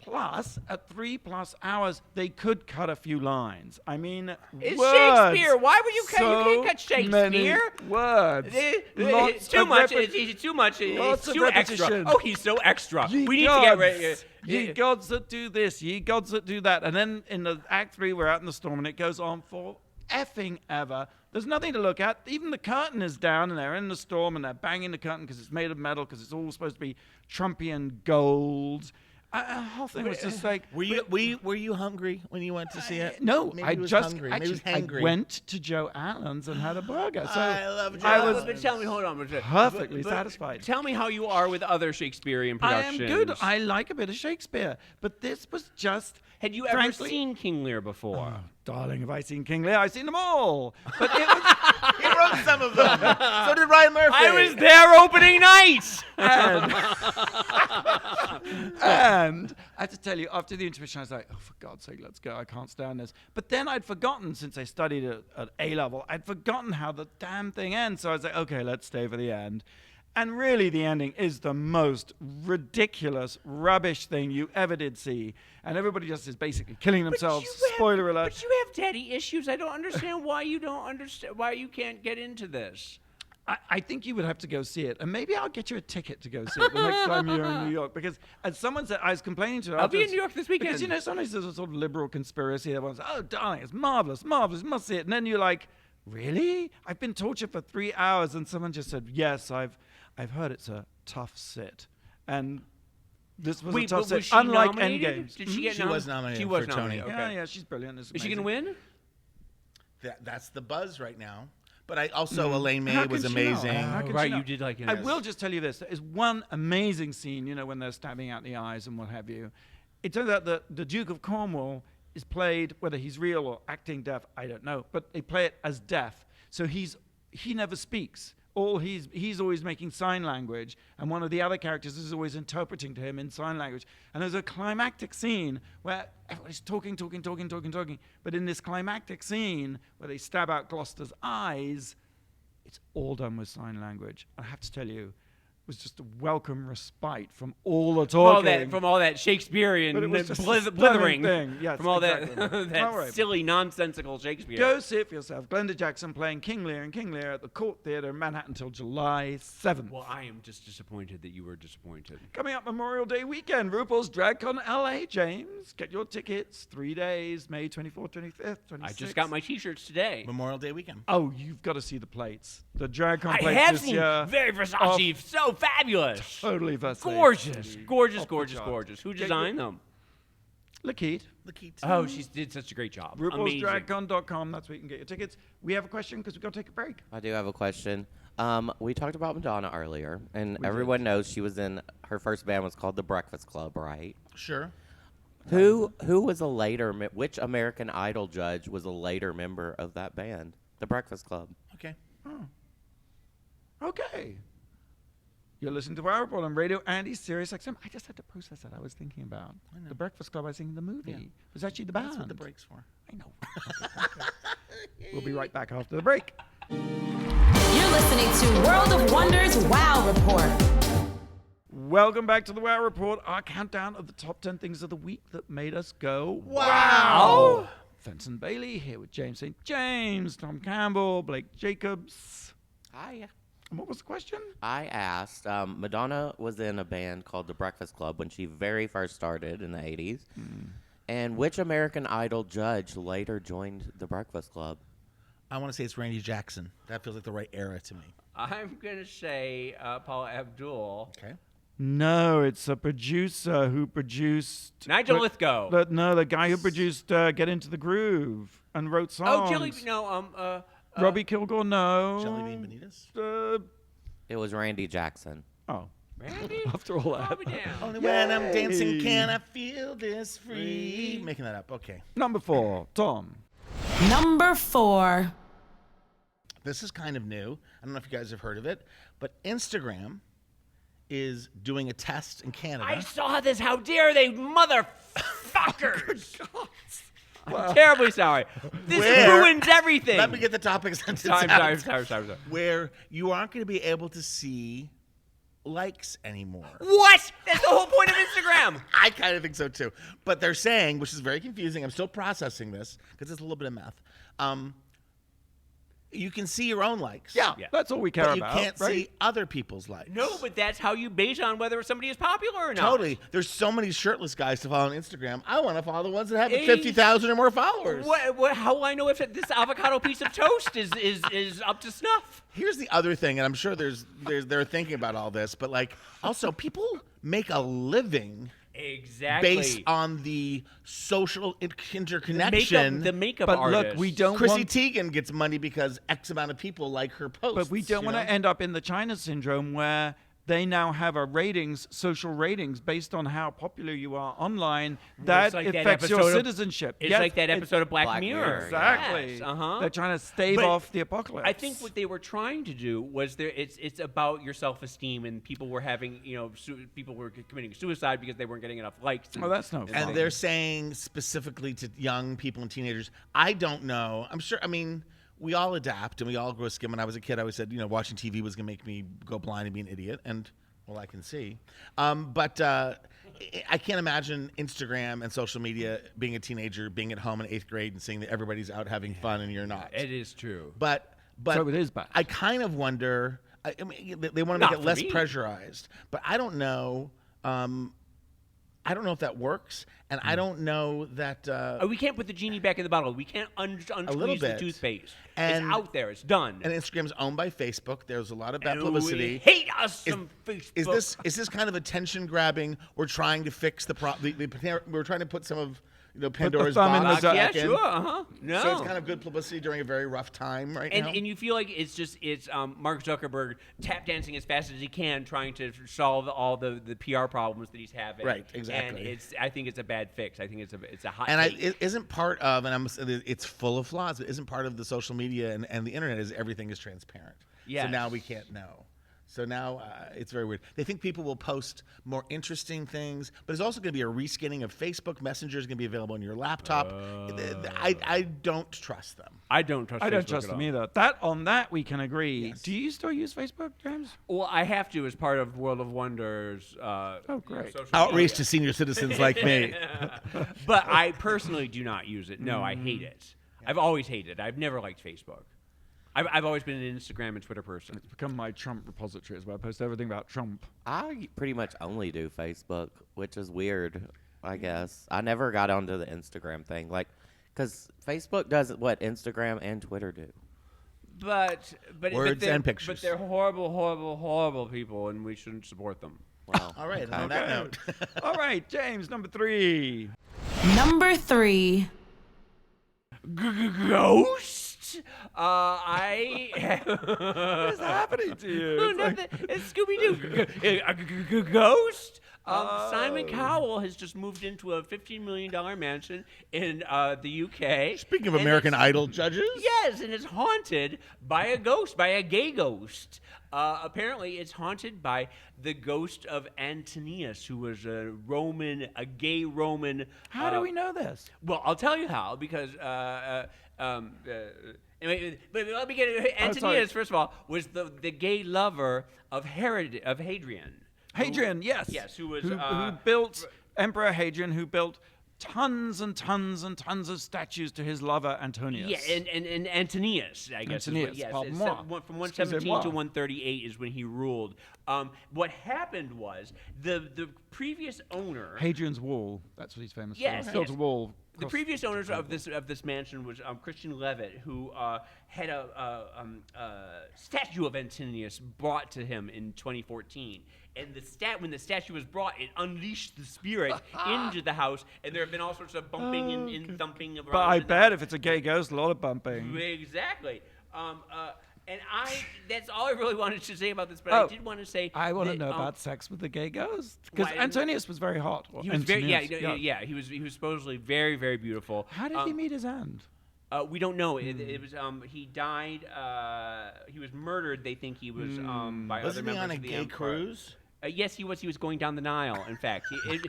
Plus, at 3+ hours, they could cut a few lines. I mean, It's words. Shakespeare. Why would you cut? So You can't cut Shakespeare. many words. Lots It's too of much. repet- It's too much. Lots It's of too extra. repetition. Oh, he's so extra. Ye We need gods, to get ready. Ye gods that do this, ye gods that do that. And then in the Act 3, we're out in the storm, and it goes on for effing ever. There's nothing to look at. Even the curtain is down, and they're in the storm, and they're banging the curtain because it's made of metal, because it's all supposed to be Trumpian gold. The whole thing was just like... Were you hungry when you went to see it? No, Maybe I he was just hungry. Maybe he was actually I hangry. went to Joe Allen's and had a burger. So I love Joe I Allen's. was But tell me, hold on. perfectly satisfied. Tell me how you are with other Shakespearean I productions. am good. I like a bit of Shakespeare, but this was just. Had you ever frankly, seen King Lear before? Darling, have I seen King Lear? I've seen them all. But it was. He wrote some of them. So did Ryan Murphy. I was there opening night. And I have to tell you, after the intermission, I was like, oh, for God's sake, let's go. I can't stand this. But then I'd forgotten, since I studied at A level, I'd forgotten how the damn thing ends. So I was like, okay, let's stay for the end. And really, the ending is the most ridiculous, rubbish thing you ever did see. And everybody just is basically killing themselves. Spoiler alert. But you have daddy issues. I don't understand why you don't understand why you can't get into this. I think you would have to go see it. And maybe I'll get you a ticket to go see it the next time you're in New York. Because as someone said, I was complaining to her. I'll be in afterwards, New York this weekend. Because, you know, sometimes there's a sort of liberal conspiracy. Everyone's like, oh, darling, it's marvelous, marvelous, must see it. And then you're like, really? I've been tortured for 3 hours. And someone just said, yes, I've heard it's a tough sit. And this was a tough sit, was she unlike nominated? Endgame. Did she get She was nominated She was for Tony. nominated. Yeah, Okay. yeah, she's brilliant. It's Is she amazing. going to win? That's the buzz right now. But I also Elaine May How was can she know? amazing. How can right, she know? you did like it. I will just tell you this. There is one amazing scene, you know, when they're stabbing out the eyes and what have you. It turns out that the Duke of Cornwall is played, whether he's real or acting deaf, I don't know, but they play it as deaf. So he never speaks. He's always making sign language, and one of the other characters is always interpreting to him in sign language. And there's a climactic scene where everybody's talking. But in this climactic scene where they stab out Gloucester's eyes, it's all done with sign language. I have to tell you, it was just a welcome respite from all the talking. From all that Shakespearean But it was just a blithering. stunning thing. Yes, from all exactly. that All right. silly, nonsensical Shakespeare. Go see it for yourself. Glenda Jackson playing King Lear and King Lear at the Court Theatre in Manhattan until July 7th. Well, I am just disappointed that you were disappointed. Coming up Memorial Day weekend, RuPaul's DragCon LA, James. Get your tickets. 3 days, May 24th, 25th, 26th. I just got my T-shirts today. Memorial Day weekend. Oh, you've got to see the plates. The DragCon I plates have this seen year. very Versace, so fabulous. Totally Versace. Gorgeous, gorgeous, Off the gorgeous, chart. gorgeous. Who Get designed them? Lakeith. Oh, she did such a great job. Amazing. RuPaulsDragCon.com. That's where you can get your tickets. We have a question because we've got to take a break. I do have a question. We talked about Madonna earlier, and everyone knows she was in her first band was called The Breakfast Club, right? Sure. Who was a later? Which American Idol judge was a later member of that band, The Breakfast Club? Okay. Okay. You're listening to Wow Report on Radio Andy, SiriusXM. I just had to process that. I was thinking about The Breakfast Club. I was thinking the movie. It was actually the band. That's what the break's for. I know. We'll be right back after the break. You're listening to World of Wonders Wow Report. Welcome back to the Wow Report, our countdown of the top 10 things of the week that made us go, Wow! Fenton Bailey here with James St. James, Tom Campbell, Blake Jacobs. Hi. And what was the question? I asked. Madonna was in a band called The Breakfast Club when she very first started in the 80s. And which American Idol judge later joined The Breakfast Club? I want to say it's Randy Jackson. That feels like the right era to me. I'm going to say Paula Abdul. Okay. No, it's a producer who produced... Nigel Lithgow. The guy who produced Get Into the Groove and wrote songs. Robbie Kilgore, no. Jelly Bean Benitez? It was Randy Jackson. Oh. Randy? After all that. Calm me down. Only when I'm dancing can I feel this free. Making that up. Okay. Number 4, Tom. Number 4. This is kind of new. I don't know if you guys have heard of it, but Instagram is doing a test in Canada. I saw this. How dare they, motherfuckers! I'm terribly sorry. This ruins everything. Let me get the topic sentence out. Sorry. Where you aren't going to be able to see likes anymore. What? That's the whole point of Instagram. I kind of think so too. But they're saying, which is very confusing, I'm still processing this because it's a little bit of math. You can see your own likes. Yeah, that's all we care but about. You can't right? see other people's likes. No, but that's how you base on whether somebody is popular or not. Totally. There's so many shirtless guys to follow on Instagram. I want to follow the ones that have 50,000 or more followers. How will I know if this avocado piece of toast is up to snuff? Here's the other thing, and I'm sure they're thinking about all this, but like also people make a living exactly based on the social interconnection. The makeup but artist. look, we don't Chrissy want... Teigen gets money because X amount of people like her posts. But we don't want to end up in the China syndrome where they now have social ratings based on how popular you are online. That affects your citizenship. It's like that episode of Black Mirror. Exactly. Yes, They're trying to stave off the apocalypse. I think what they were trying to do was it's about your self-esteem, and people were having, people were committing suicide because they weren't getting enough likes. That's no fun. And they're saying specifically to young people and teenagers, I don't know. I'm sure, we all adapt and we all grow skin. When I was a kid, I always said, watching TV was going to make me go blind and be an idiot. And, well, I can see. But I can't imagine Instagram and social media being a teenager, being at home in 8th grade and seeing that everybody's out having fun and you're not. It is true. But so it is bad. I kind of wonder, they want to make it less pressurized. But I don't know. I don't know if that works, and I don't know that... we can't put the genie back in the bottle. We can't unsqueeze the toothpaste. And, it's out there. It's done. And Instagram's owned by Facebook. There's a lot of bad publicity. We hate us some Facebook. Is this kind of attention grabbing? We're trying to fix the problem. We're trying to put some of Pandora's box back in. Sure, No. So it's kind of good publicity during a very rough time now. And you feel like it's Mark Zuckerberg tap dancing as fast as he can, trying to solve all the PR problems that he's having. Right, exactly. And I think it's a bad fix. I think it's a hot take. It isn't part of, it's full of flaws, but isn't part of the social media and the internet is everything is transparent. Yes. So now we can't know. So now it's very weird. They think people will post more interesting things, but there's also going to be a reskinning of Facebook. Messenger is going to be available on your laptop. I don't trust them. I don't trust them either. On that we can agree. Yes. Do you still use Facebook, James? Well, I have to as part of World of Wonders. Great. Outreach to senior citizens like me. But I personally do not use it. No, I hate it. Yeah. I've always hated it. I've never liked Facebook. I've always been an Instagram and Twitter person. It's become my Trump repository as well. I post everything about Trump. I pretty much only do Facebook, which is weird, I guess. I never got onto the Instagram thing, because Facebook does what Instagram and Twitter do. But words and pictures. But they're horrible, horrible, horrible people, and we shouldn't support them. Well, All right, okay. on that note. All right, James, number 3. Number 3. Ghost? What is happening to you? Oh, It's no, like- it's Scooby-Doo. Ghost? Simon Cowell has just moved into a $15 million mansion in the UK. Speaking of and American it's- Idol judges. Yes, and it's haunted by a ghost, by a gay ghost. Apparently, it's haunted by the ghost of Antonius, who was a gay Roman. How do we know this? Well, I'll tell you how, because anyway, but let me get it. Antonius, first of all, was the gay lover of Hadrian. Hadrian, yes. Yes, who was who built Emperor Hadrian, who built tons and tons and tons of statues to his lover Antonius. Yeah, and Antonius, I guess. Antonius, From pardon-moi. 117 to 138 is when he ruled. What happened was the previous owner. Hadrian's Wall. That's what he's famous Yes, for. Built yes. a wall. The previous owners of this mansion was Christian Levitt, who had a statue of Antonius brought to him in 2014. And when the statue was brought, it unleashed the spirit into the house, and there have been all sorts of bumping and thumping around. But I bet if it's a gay ghost, a lot of bumping. Exactly. And that's all I really wanted to say about this, but I did want to say I want to that, know about sex with the gay ghost. Because why- Antonius was very hot. Or he was very Antonius, yeah. He was supposedly very, very beautiful. How did he meet his end? We don't know. It was he died. He was murdered. They think he was by Wasn't other he members on a of the gay empire. cruise? Yes, he was. He was going down the Nile. In fact, he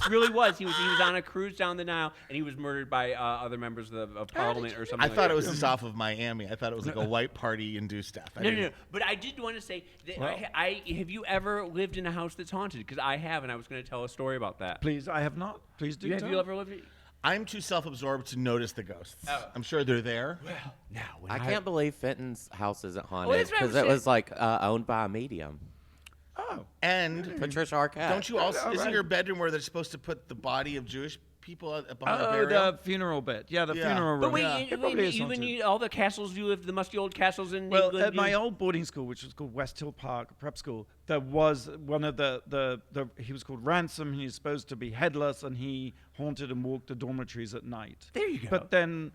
really was. He was on a cruise down the Nile, and he was murdered by other members of Parliament or something. I like thought that. it was just off of Miami. I thought it was like a white party induced death. No. But I did want to say that Well- I have you ever lived in a house that's haunted? Because I have, and I was going to tell a story about that. Please, I have not. Please do Have tell. you ever lived? I'm too self-absorbed to notice the ghosts. Oh. I'm sure they're there. Now, when I can't believe Fenton's house isn't that's haunted what I because was it saying. was like owned by a medium. Oh. And Patricia Arquette. don't you also? Oh, Isn't right. your bedroom where they're supposed to put the body of Jewish people upon their Oh, burial? the funeral bit. Yeah, the Yeah. funeral room. But wait, Yeah. It probably is haunted. all the castles you lived, the musty old castles in Well, England. at my old boarding school, which was called West Hill Park Prep School, there was one of the he was called Ransom. He was supposed to be headless, and he haunted and walked the dormitories at night. There you go. But then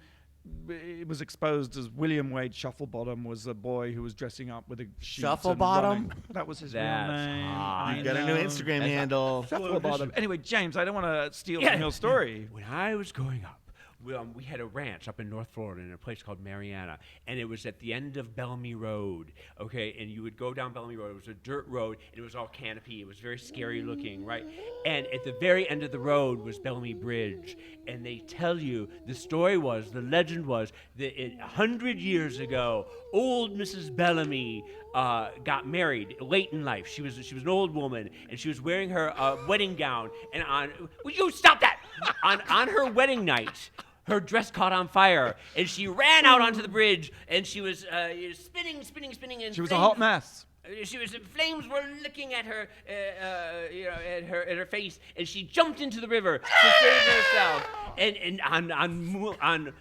it was exposed as William Wade Shufflebottom was a boy who was dressing up with a sheet. Shufflebottom? That was his That's real name. hot. I You got a new know. Instagram handle. Shufflebottom. Anyway, James, I don't want to steal Yeah. from your story. When I was growing up, we had a ranch up in North Florida in a place called Mariana, and it was at the end of Bellamy Road, okay? And you would go down Bellamy Road. It was a dirt road, and it was all canopy. It was very scary looking, right? And at the very end of the road was Bellamy Bridge, and they tell you, the legend was that 100 years ago, old Mrs. Bellamy got married late in life. She was an old woman, and she was wearing her wedding gown, and will you stop that? on her wedding night, her dress caught on fire, and she ran out onto the bridge, and she was spinning, and She was a hot flames- mess. Flames were licking at her, at her face, and she jumped into the river to save herself. And on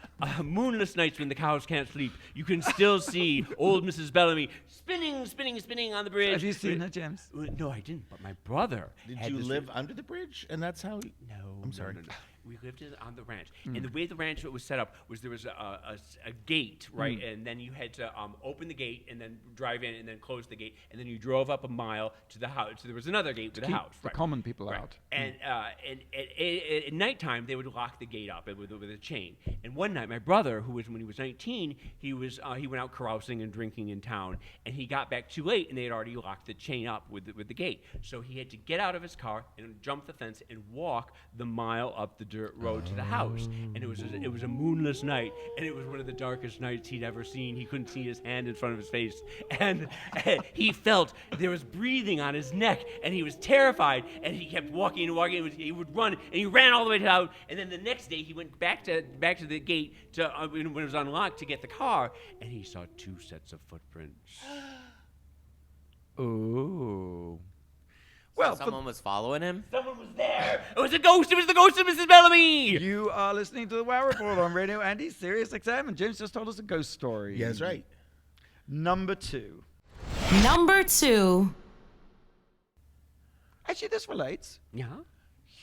moonless nights when the cows can't sleep, you can still see old Mrs. Bellamy spinning on the bridge. Have you seen her, James? No, I didn't. But my brother Did had you this live under the bridge? And that's how. No, I'm sorry. No. We lived on the ranch, and the way the ranch was set up was there was a gate, right, and then you had to open the gate and then drive in and then close the gate, and then you drove up a mile to the house. So there was another gate with a Keep house. the right. common people Right. out. And at nighttime they would lock the gate up with a chain. And one night, my brother, when he was 19, he went out carousing and drinking in town, and he got back too late, and they had already locked the chain up with the gate. So he had to get out of his car and jump the fence and walk the mile up the dirt road to the house. And it was a moonless night, and it was one of the darkest nights he'd ever seen. He couldn't see his hand in front of his face, and he felt there was breathing on his neck, and he was terrified. And he kept walking and walking. He would run, and he ran all the way to the house. And then the next day, he went back to the gate when it was unlocked to get the car, and he saw 2 sets of footprints. Ooh. Well, for Someone was following him. Someone was there. It was a ghost. It was the ghost of Mrs. Bellamy. you are listening to the Wow Report on Radio Andy, SiriusXM, and James just told us a ghost story. Yeah, that's right. Number 2. Number 2. Actually, this relates. Yeah.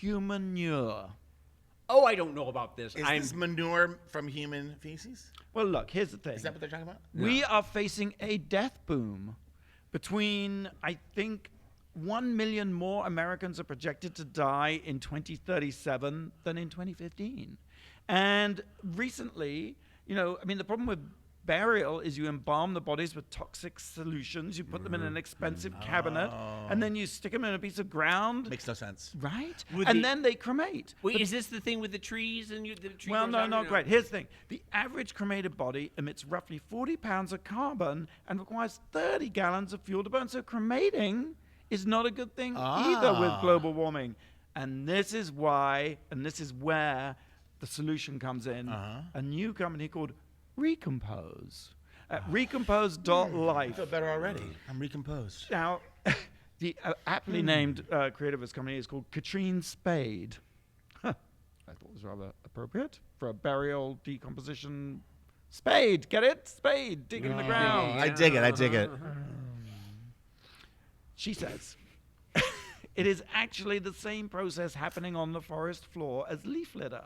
Humanure. Oh, I don't know about this. Is this manure from human feces? Well, look, here's the thing. Is that what they're talking about? We are facing a death boom. Between, I think, 1 million more Americans are projected to die in 2037 than in 2015. And recently, the problem with burial is you embalm the bodies with toxic solutions. You put them in an expensive cabinet, and then you stick them in a piece of ground. Makes no sense. Right? With And the- then they cremate. Wait, is this the thing with the trees and the tree? Well, grows no, out not or great. Here's the thing. The average cremated body emits roughly 40 pounds of carbon and requires 30 gallons of fuel to burn. So cremating is not a good thing either with global warming. And this is why, and this is where the solution comes in. A new company called Recompose. At recompose.life. I feel better already. I'm recomposed. Now, the aptly named creator of this company is called Katrine Spade. I thought it was rather appropriate for a burial decomposition spade. Get it? Spade, digging the ground. I dig it. She says, it is actually the same process happening on the forest floor as leaf litter.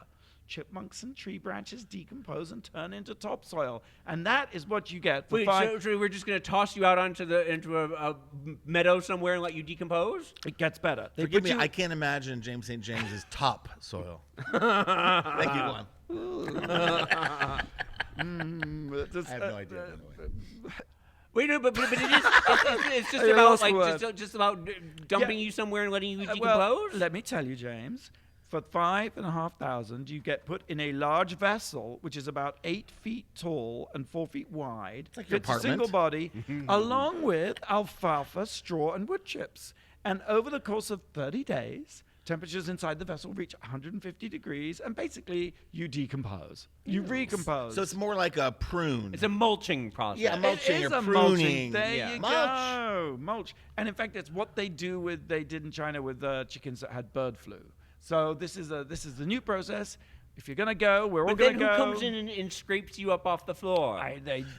Chipmunks and tree branches decompose and turn into topsoil, and that is what you get for Wait, so we're just going to toss you out into a meadow somewhere and let you decompose? It gets better. They Forgive put me, you- I can't imagine James St. James's top soil. Thank you, Glenn. I have no idea, by the way. Wait, no, but it is. It's just I about lost like word. just about dumping Yeah. you somewhere and letting you decompose. Well, let me tell you, James. For $5,500, you get put in a large vessel, which is about 8 feet tall and 4 feet wide. like your fits a apartment. single body, along with alfalfa, straw, and wood chips. And over the course of 30 days, temperatures inside the vessel reach 150 degrees, and basically you decompose. You recompose. So it's more like a prune. It's a mulching process. Yeah, mulching. It is You're a mulching. pruning. There Yeah. you Mulch. go. Mulch. And in fact, it's what they did in China with chickens that had bird flu. So this is the new process. If you're gonna go, we're all But gonna then go. who comes in and scrapes you up off the floor?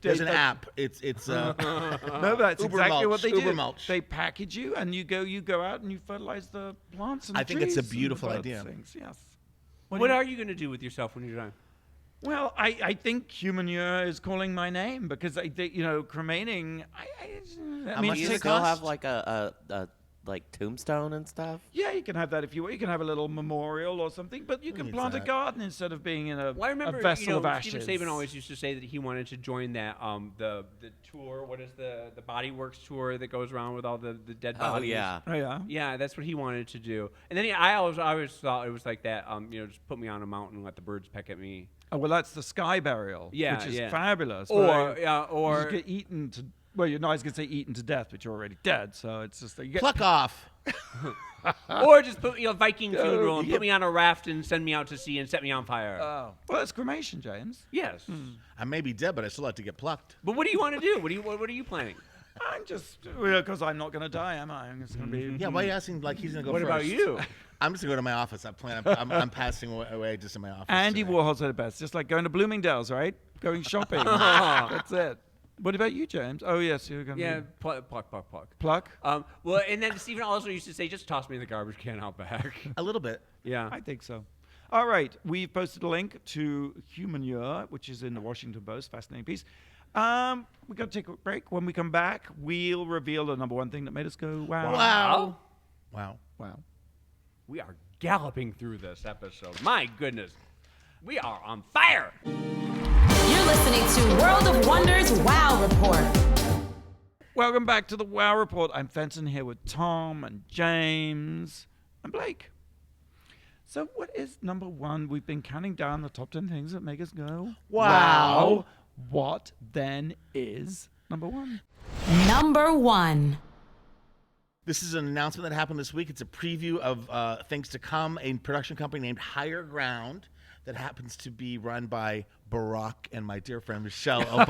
There's an app. It's No, that's Uber exactly mulch, what they Uber do. mulch. They package you, and you go out and you fertilize the plants and I think it's a trees and beautiful bird idea. things. Yes. What are you going to do with yourself when you're done? Well, I think Humanure is calling my name because cremating. I mean, much Do does you it still cost? have like a like tombstone and stuff? yeah, you can have that if you want. You can have a little memorial or something, but you can needs plant a that? garden instead of being in a, Well, I remember, a vessel of Steven ashes. Saban always used to say that he wanted to join that the tour. What is the Body Works tour that goes around with all the dead Oh bodies? yeah. Oh yeah. Yeah, that's what he wanted to do. And then I always thought it was like that. Just put me on a mountain and let the birds peck at me. Oh well, that's the sky burial. Yeah, which is yeah. fabulous. Or you just get eaten to. Well, you're not always gonna say eaten to death, but you're already dead. So it's just that you get. pluck off. or just put Viking Oh, funeral and you put me on a raft and send me out to sea and set me on fire. Oh, well, it's cremation, James. Yes. I may be dead, but I still have to get plucked. But what do you want to do? What are you planning? I'm just because I'm not gonna die, am I? I'm just gonna be. Yeah, why are you asking like he's gonna go What first? about you? I'm just gonna go to my office. I'm passing away just in my office. Andy today. Warhol said it best. Just like going to Bloomingdale's, right? Going shopping. That's it. What about you, James? Oh yes, you're gonna. Yeah, be pluck. pluck. Well, and then Stephen also used to say, just toss me in the garbage can out back. A little bit. Yeah. I think so. All right, we've posted a link to Humanure, which is in the Washington Post. Fascinating piece. We're going to take a break. When we come back, we'll reveal the number one thing that made us go, wow. Wow. Wow. Wow. We are galloping through this episode. My goodness. We are on fire. You're listening to World of Wonders Wow Report. Welcome back to the Wow Report. I'm Fenton here with Tom and James and Blake. So what is number one? We've been counting down the top 10 things that make us go, Wow. What then is number one? Number one. This is an announcement that happened this week. It's a preview of things to come. A production company named Higher Ground that happens to be run by Barack and my dear friend Michelle Obama.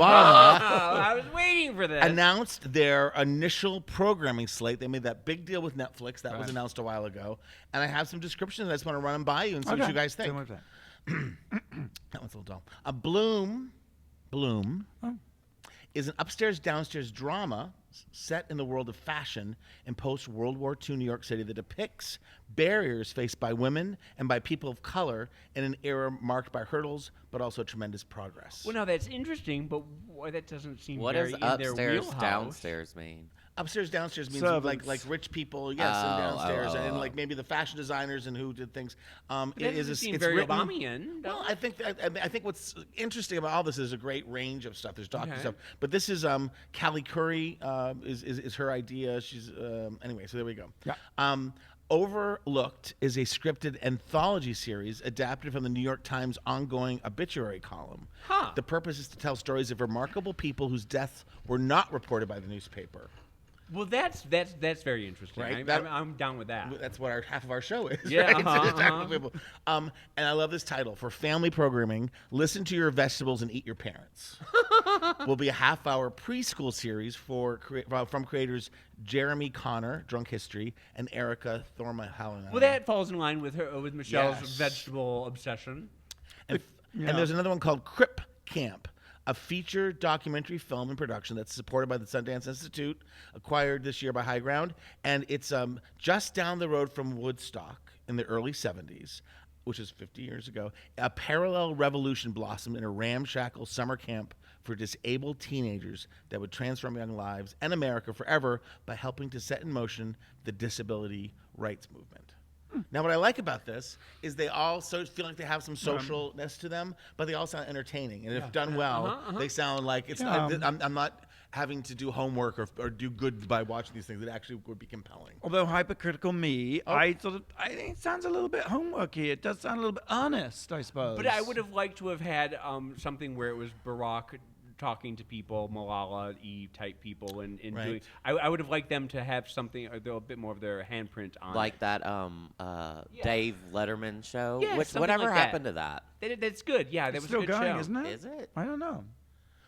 I was waiting for this. announced their initial programming slate. They made that big deal with Netflix. That was announced a while ago. And I have some descriptions. I just want to run them by you and see what you guys think. Tell me about That one's a little dull. Bloom is an upstairs-downstairs drama set in the world of fashion in post-World War II New York City that depicts barriers faced by women and by people of color in an era marked by hurdles but also tremendous progress. Well, now that's interesting, but that doesn't seem What very does in their upstairs, wheelhouse. downstairs mean? Upstairs, downstairs means Servants. like rich people, yes, and downstairs, and oh. like maybe the fashion designers and who did things. That doesn't seem it's very written, Obamian. Well, I think what's interesting about all this is a great range of stuff. There's docu Okay. stuff, but this is Callie Curry is her idea. She's anyway. So there we go. Yeah. Overlooked is a scripted anthology series adapted from the New York Times ongoing obituary column. Huh. The purpose is to tell stories of remarkable people whose deaths were not reported by the newspaper. Well, that's very interesting. Right, I'm down with that. That's what half of our show is. Yeah, right? So just talking to people. And I love this title for family programming. Listen to your vegetables and eat your parents. Will be a half-hour preschool series from creators Jeremy Connor, Drunk History, and Erica Thorma-Halloran. Well, that falls in line with Michelle's Yes. vegetable obsession. And there's another one called Crip Camp, a feature documentary film and production that's supported by the Sundance Institute, acquired this year by High Ground, and it's just down the road from Woodstock in the early 70s, which is 50 years ago. A parallel revolution blossomed in a ramshackle summer camp for disabled teenagers that would transform young lives and America forever by helping to set in motion the disability rights movement. Now, what I like about this is they all feel like they have some socialness to them, but they all sound entertaining. And if done well, they sound like it's not, I'm not having to do homework or do good by watching these things. It actually would be compelling. Although hypercritical me, I think it sounds a little bit homeworky. It does sound a little bit honest, I suppose. But I would have liked to have had something where it was Barack talking to people, Malala type people, and Right. doing. I would have liked them to have something, a bit more of their handprint on Like it. that Dave Letterman show? Yeah, something Whatever like that. happened to that? That's good. Yeah, that it's was still a good going, show. isn't it? Is it? I don't know.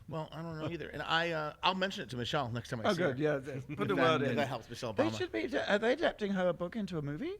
Well, I don't know either. And I'll mention it to Michelle next time I Oh, see her. good. Yeah, put the If word that, in. if that helps Michelle They Obama. should be. Are they adapting her book into a movie?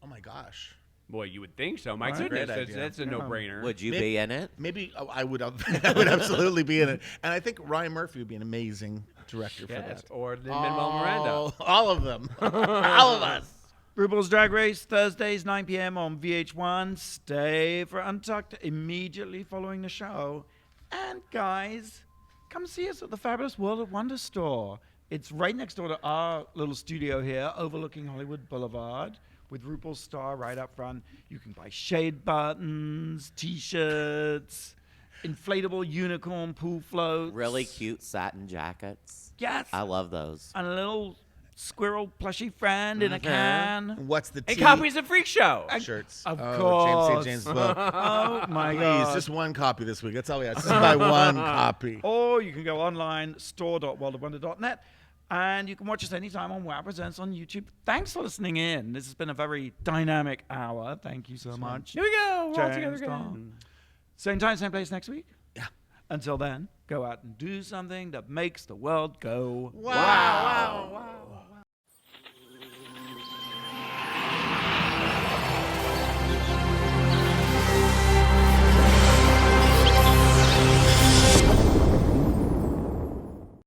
Oh, my gosh. Boy, you would think so. My Right. goodness, Great idea. that's a no-brainer. Would you Maybe- be in it? Maybe I would I would absolutely be in it. And I think Ryan Murphy would be an amazing director for Yes, that. or Lin-Manuel Miranda. All of them. All of us. RuPaul's Drag Race, Thursdays, 9 p.m. on VH1. Stay for Untucked immediately following the show. And guys, come see us at the fabulous World of Wonder store. It's right next door to our little studio here, overlooking Hollywood Boulevard, with RuPaul's star right up front. You can buy shade buttons, T-shirts, inflatable unicorn pool floats. Really cute satin jackets. Yes. I love those. And a little squirrel plushy friend in a can. What's the And T? copies of Freak Show. Shirts. Of James course. St. James' book. Oh, my Please, God. just one copy this week. That's all we ask. Just buy one copy. Or you can go online, store.worldofwonder.net, and you can watch us anytime on Wow Presents on YouTube. Thanks for listening in. This has been a very dynamic hour. Thank you so much. Here we go. We're all James together Starr. again. Same time, same place next week. Yeah. Until then, go out and do something that makes the world go Wow.